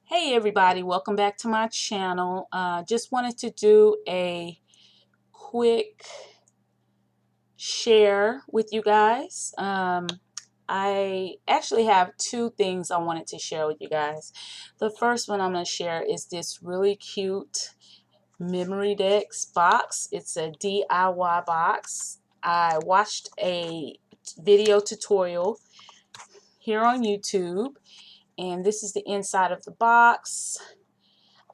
Hey everybody, welcome back to my channel. Just wanted to do a quick share with you guys. I actually have two things I wanted to share with you guys. The first one I'm going to share is this really cute Memory Dex box. It's a DIY box. I watched a video tutorial here on YouTube, and this is the inside of the box.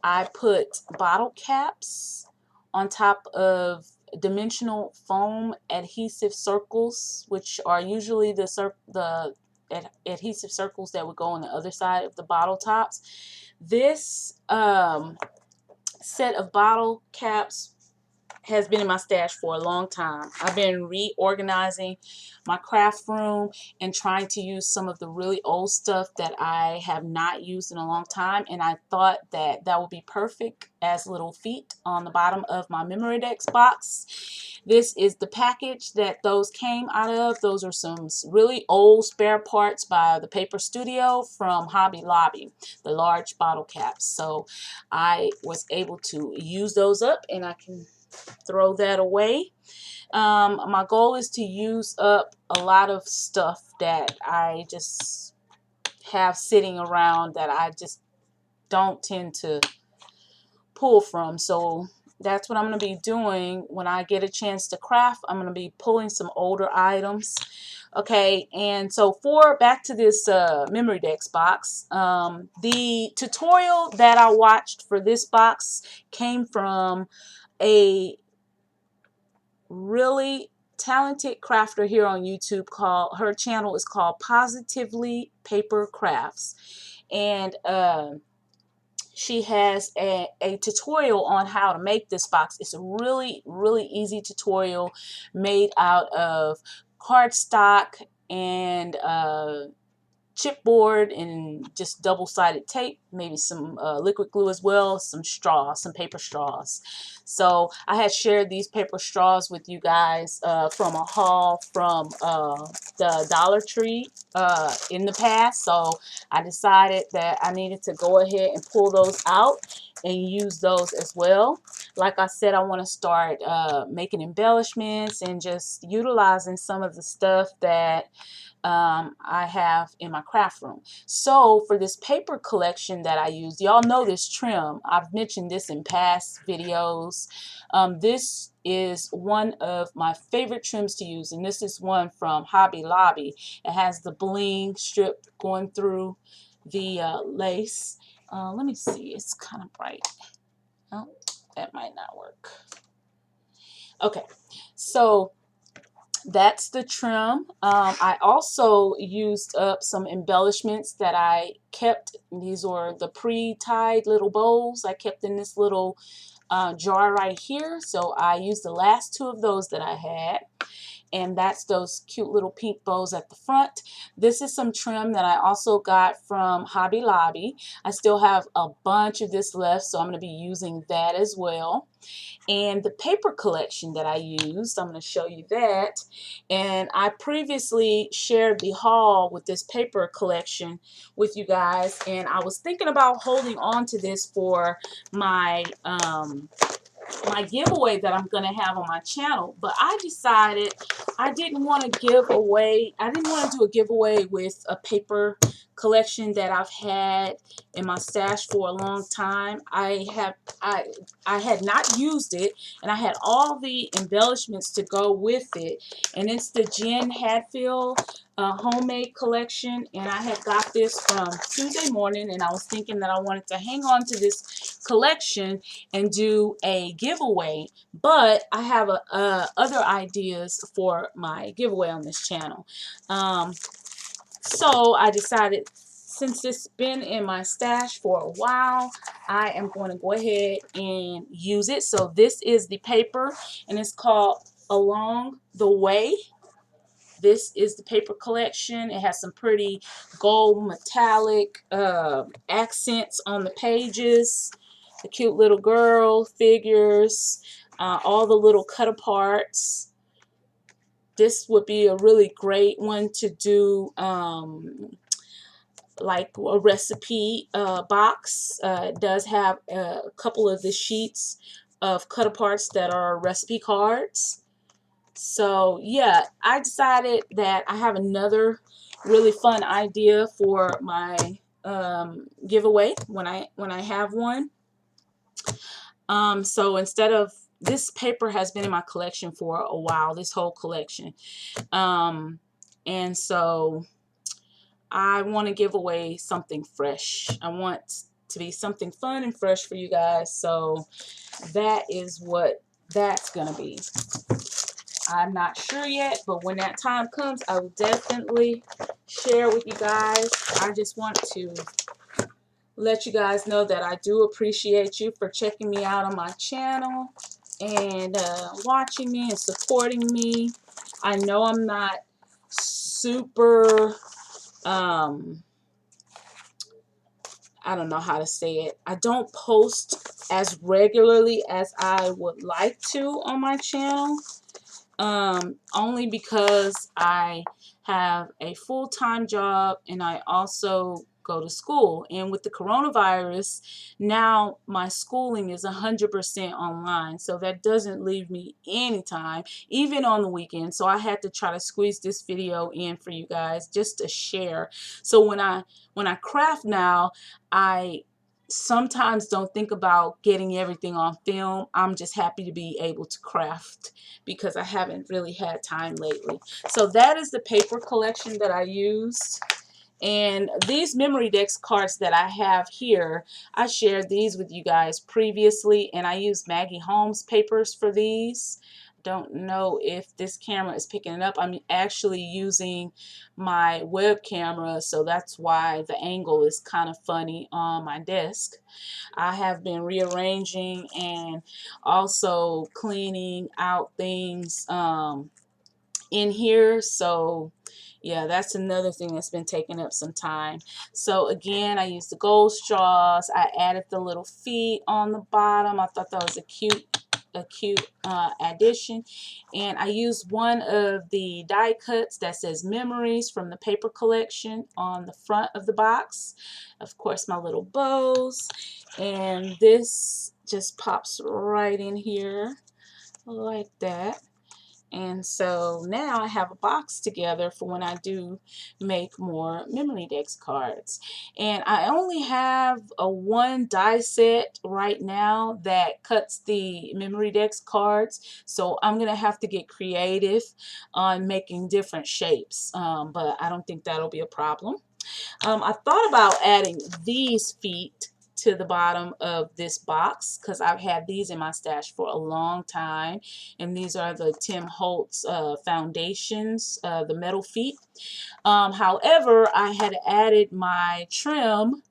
I put bottle caps on top of dimensional foam adhesive circles, which are usually the adhesive circles that would go on the other side of the bottle tops. This set of bottle caps has been in my stash for a long time. I've been reorganizing my craft room and trying to use some of the really old stuff that I have not used in a long time, and I thought that that would be perfect as little feet on the bottom of my Memory Dex box. This is the package that those came out of. Those are some really old spare parts by the Paper Studio from Hobby Lobby, the large bottle caps. So I was able to use those up, and I can throw that away. My goal is to use up a lot of stuff that I just have sitting around that I just don't tend to pull from. So that's what I'm going to be doing when I get a chance to craft. I'm going to be pulling some older items. Okay, and so back to this Memory Dex box. The tutorial that I watched for this box came from a really talented crafter here on YouTube. Her channel is called Positively Paper Crafts, and she has a tutorial on how to make this box. It's a really easy tutorial made out of cardstock and chipboard and just double-sided tape, maybe some liquid glue as well, some straws, some paper straws. So I had shared these paper straws with you guys from a haul from the Dollar Tree in the past. So I decided that I needed to go ahead and pull those out and use those as well. Like I said, I want to start making embellishments and just utilizing some of the stuff that I have in my craft room. So for this paper collection that I use, y'all know this trim. I've mentioned this in past videos. This is one of my favorite trims to use, and this is one from Hobby Lobby. It has the bling strip going through the lace. Let me see, it's kind of bright. Oh, that might not work. Okay, so that's the trim. I also used up some embellishments that I kept. These are the pre-tied little bows I kept in this little jar right here. So I used the last two of those that I had. And that's those cute little pink bows at the front. This is some trim that I also got from Hobby Lobby. I still have a bunch of this left, so I'm going to be using that as well. And the paper collection that I used, I'm going to show you that. And I previously shared the haul with this paper collection with you guys, and I was thinking about holding on to this for my my giveaway that I'm going to have on my channel, but I decided I didn't want to do a giveaway with a paper collection that I've had in my stash for a long time. I had not used it, and I had all the embellishments to go with it, and it's the Jen Hadfield homemade collection, and I had got this from Tuesday morning, and I was thinking that I wanted to hang on to this collection and do a giveaway, but I have other ideas for my giveaway on this channel. So I decided, since it's been in my stash for a while, I am going to go ahead and use it. So this is the paper, and it's called Along the Way. This is the paper collection. It has some pretty gold metallic accents on the pages. The cute little girl figures, all the little cut aparts. This would be a really great one to do like a recipe box. It does have a couple of the sheets of cut aparts that are recipe cards. So yeah, I decided that I have another really fun idea for my giveaway when I have one. So instead of, this paper has been in my collection for a while, this whole collection. And so I want to give away something fresh. I want to be something fun and fresh for you guys. So that is what that's going to be. I'm not sure yet, but when that time comes, I will definitely share with you guys. I just want to let you guys know that I do appreciate you for checking me out on my channel and watching me and supporting me. I know I'm not super, I don't know how to say it. I don't post as regularly as I would like to on my channel. Only because I have a full-time job and I also go to school. And with the coronavirus, now my schooling is 100% online. So that doesn't leave me any time, even on the weekend. So I had to try to squeeze this video in for you guys just to share. So when I craft now, I sometimes don't think about getting everything on film. I'm just happy to be able to craft because I haven't really had time lately. So that is the paper collection that I used. And these Memory Dex cards that I have here, I shared these with you guys previously, and I used Maggie Holmes papers for these. Don't know if this camera is picking it up. I'm actually using my web camera, so that's why the angle is kind of funny on my desk. I have been rearranging and also cleaning out things in here. So yeah, that's another thing that's been taking up some time. So again, I used the gold straws. I added the little feet on the bottom. I thought that was a cute addition. And I used one of the die cuts that says memories from the paper collection on the front of the box. Of course, my little bows. And this just pops right in here like that. And so now I have a box together for when I do make more Memory Dex cards. And I only have a one die set right now that cuts the Memory Dex cards. So I'm going to have to get creative on making different shapes. But I don't think that'll be a problem. I thought about adding these feet to the bottom of this box because I've had these in my stash for a long time, and these are the Tim Holtz foundations, the metal feet. However, I had added my trim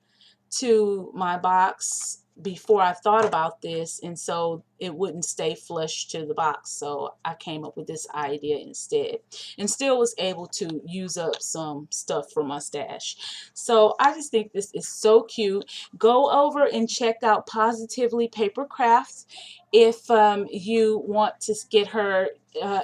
to my box before I thought about this, and so it wouldn't stay flush to the box, so I came up with this idea instead and still was able to use up some stuff from my stash. So I just think this is so cute. Go over and check out Positively Papercraft if you want to get her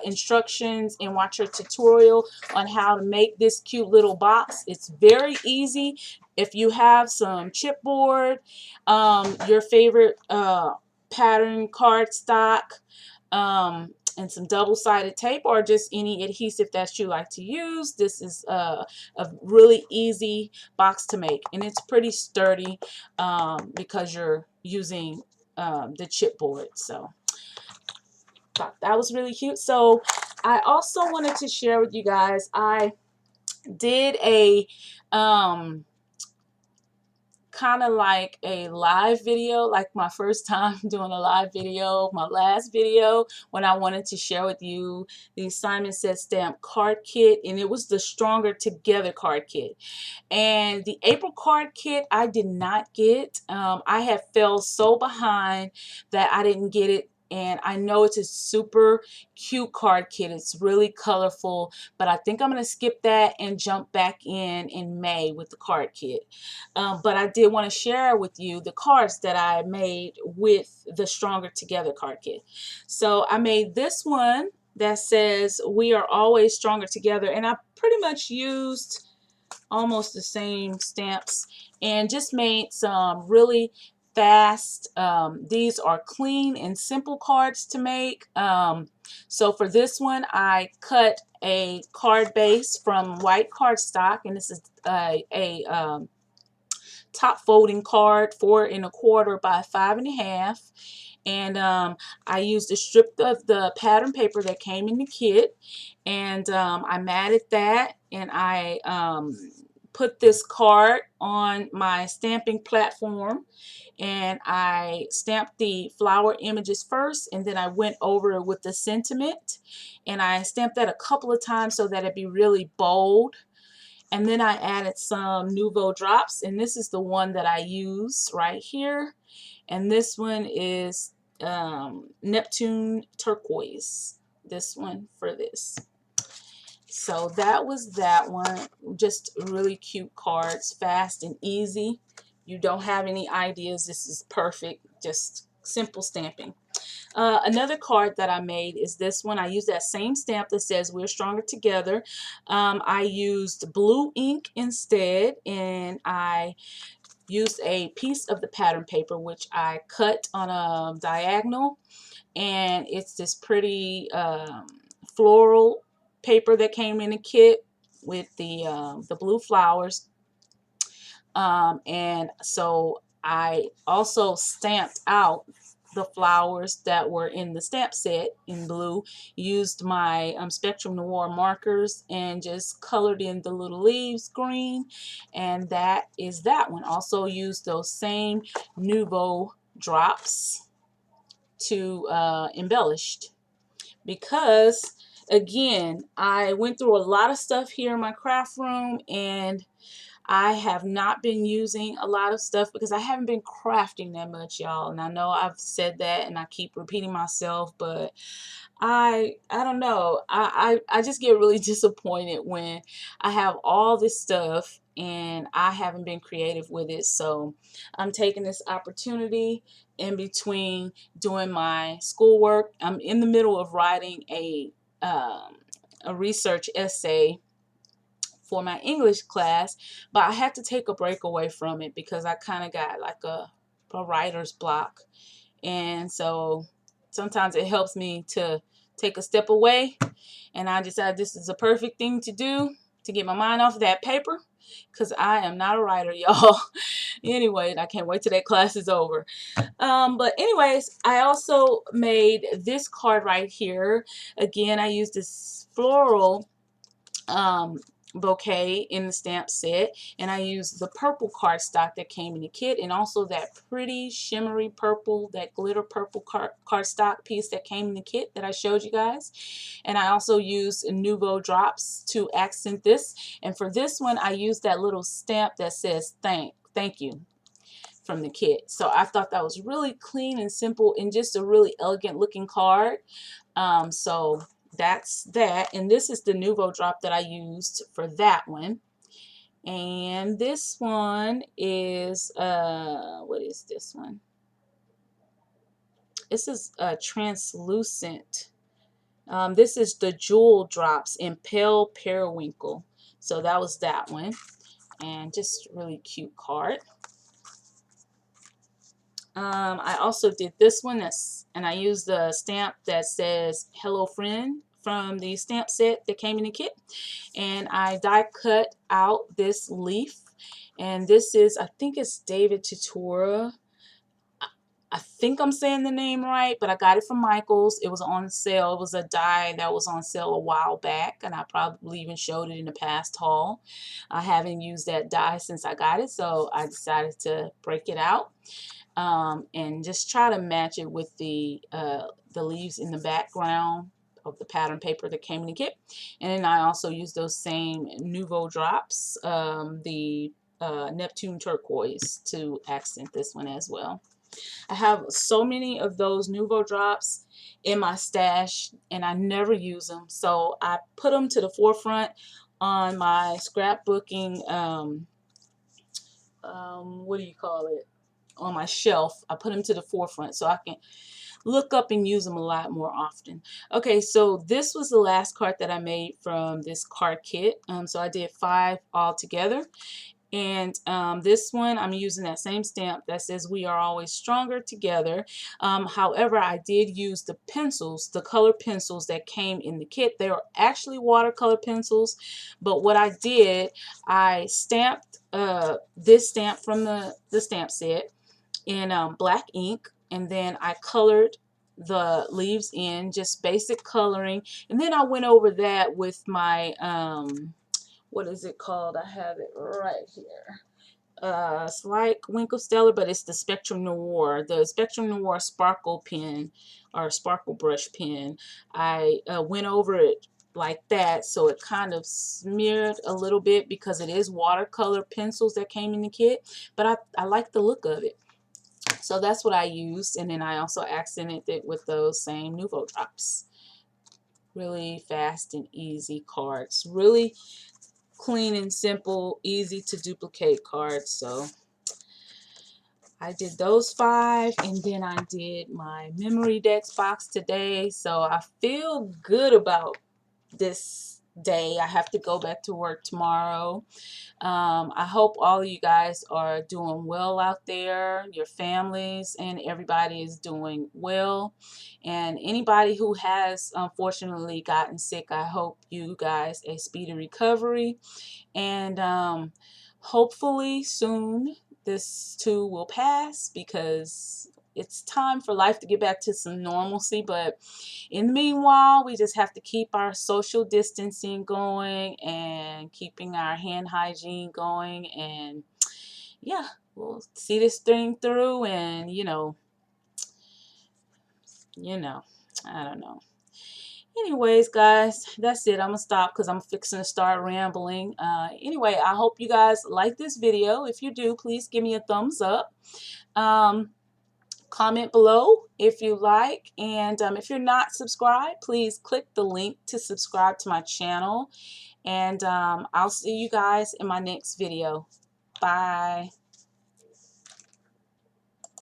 instructions and watch her tutorial on how to make this cute little box. It's very easy. If you have some chipboard, your favorite pattern cardstock, and some double-sided tape, or just any adhesive that you like to use, this is a really easy box to make, and it's pretty sturdy because you're using the chipboard. So thought that was really cute. So I also wanted to share with you guys, I did a kind of like a live video, like my first time doing a live video, my last video, when I wanted to share with you the Simon Says Stamp card kit, and it was the Stronger Together card kit. And the April card kit I did not get. I had fell so behind that I didn't get it. And I know it's a super cute card kit. It's really colorful, but I think I'm going to skip that and jump back in May with the card kit. But I did want to share with you the cards that I made with the Stronger Together card kit. So I made this one that says, "We are always stronger together." And I pretty much used almost the same stamps, and just made some really fast. These are clean and simple cards to make. So for this one, I cut a card base from white cardstock, and this is a top folding card, 4 1/4 by 5 1/2. And I used a strip of the pattern paper that came in the kit, and I matted that, and I put this card on my stamping platform, and I stamped the flower images first, and then I went over it with the sentiment, and I stamped that a couple of times so that it'd be really bold. And then I added some Nouveau drops, and this is the one that I use right here. And this one is Neptune turquoise. This one for this. So that was that one. Just really cute cards, fast and easy. You don't have any ideas. This is perfect. Just simple stamping. Another card that I made is this one. I used that same stamp that says "We're Stronger Together." I used blue ink instead, and I used a piece of the pattern paper which I cut on a diagonal, and it's this pretty floral paper that came in a kit with the blue flowers. And so I also stamped out the flowers that were in the stamp set in blue, used my Spectrum Noir markers and just colored in the little leaves green, and that is that one. Also used those same Nouveau drops to embellish, because again, I went through a lot of stuff here in my craft room, and I have not been using a lot of stuff because I haven't been crafting that much, y'all. And I know I've said that and I keep repeating myself, but I don't know. I just get really disappointed when I have all this stuff and I haven't been creative with it. So I'm taking this opportunity in between doing my schoolwork. I'm in the middle of writing a research essay for my English class, but I had to take a break away from it because I kind of got like a writer's block. And so sometimes it helps me to take a step away, and I decided this is a perfect thing to do to get my mind off of that paper, because I am not a writer, y'all. Anyway, I can't wait till that class is over. But anyways, I also made this card right here. Again, I used this floral bouquet in the stamp set, and I used the purple cardstock that came in the kit, and also that pretty shimmery purple, that glitter purple cardstock piece that came in the kit that I showed you guys. And I also used Nouveau drops to accent this, and for this one I used that little stamp that says thank you from the kit. So I thought that was really clean and simple and just a really elegant looking card. So that's that, and this is the Nouveau drop that I used for that one. And this one is what is this one? This is translucent. This is the Jewel drops in Pale Periwinkle. So that was that one, and just really cute card. I also did this one, and I used the stamp that says "Hello Friend" from the stamp set that came in the kit, and I die cut out this leaf, and this is, I think it's David Tutura. I think I'm saying the name right, but I got it from Michael's. It was on sale. It was a die that was on sale a while back, and I probably even showed it in the past haul. I haven't used that die since I got it, so I decided to break it out. And just try to match it with the leaves in the background of the pattern paper that came in the kit. And then I also used those same Nouveau drops, the Neptune turquoise, to accent this one as well. I have so many of those Nouveau drops in my stash, and I never use them, so I put them to the forefront on my scrapbooking, what do you call it? on my shelf. I put them to the forefront so I can look up and use them a lot more often. Okay, so this was the last card that I made from this card kit. So I did 5 all together. And this one, I'm using that same stamp that says we are always stronger together. However, I did use the pencils, the color pencils that came in the kit. They are actually watercolor pencils, but what I did, I stamped this stamp from the stamp set in black ink, and then I colored the leaves in, just basic coloring, and then I went over that with my what is it called? I have it right here. It's like Winkle Stellar, but it's the Spectrum Noir, the Spectrum Noir sparkle pen or sparkle brush pen. I went over it like that, so it kind of smeared a little bit because it is watercolor pencils that came in the kit, but I like the look of it. So that's what I used, and then I also accented it with those same Nouveau drops. Really fast and easy cards. Really clean and simple, easy to duplicate cards. So I did those 5, and then I did my Memory Dex box today. So I feel good about this day. I have to go back to work tomorrow. I hope all of you guys are doing well out there, your families, and everybody is doing well. And anybody who has unfortunately gotten sick, I hope you guys a speedy recovery. And hopefully soon this too will pass, because it's time for life to get back to some normalcy. But in the meanwhile, we just have to keep our social distancing going and keeping our hand hygiene going. And yeah, we'll see this thing through. And you know, I don't know. Anyways, guys, that's it. I'm gonna stop because I'm fixing to start rambling. Anyway, I hope you guys like this video. If you do, please give me a thumbs up. Comment below if you like, and if you're not subscribed, please click the link to subscribe to my channel, and I'll see you guys in my next video. Bye.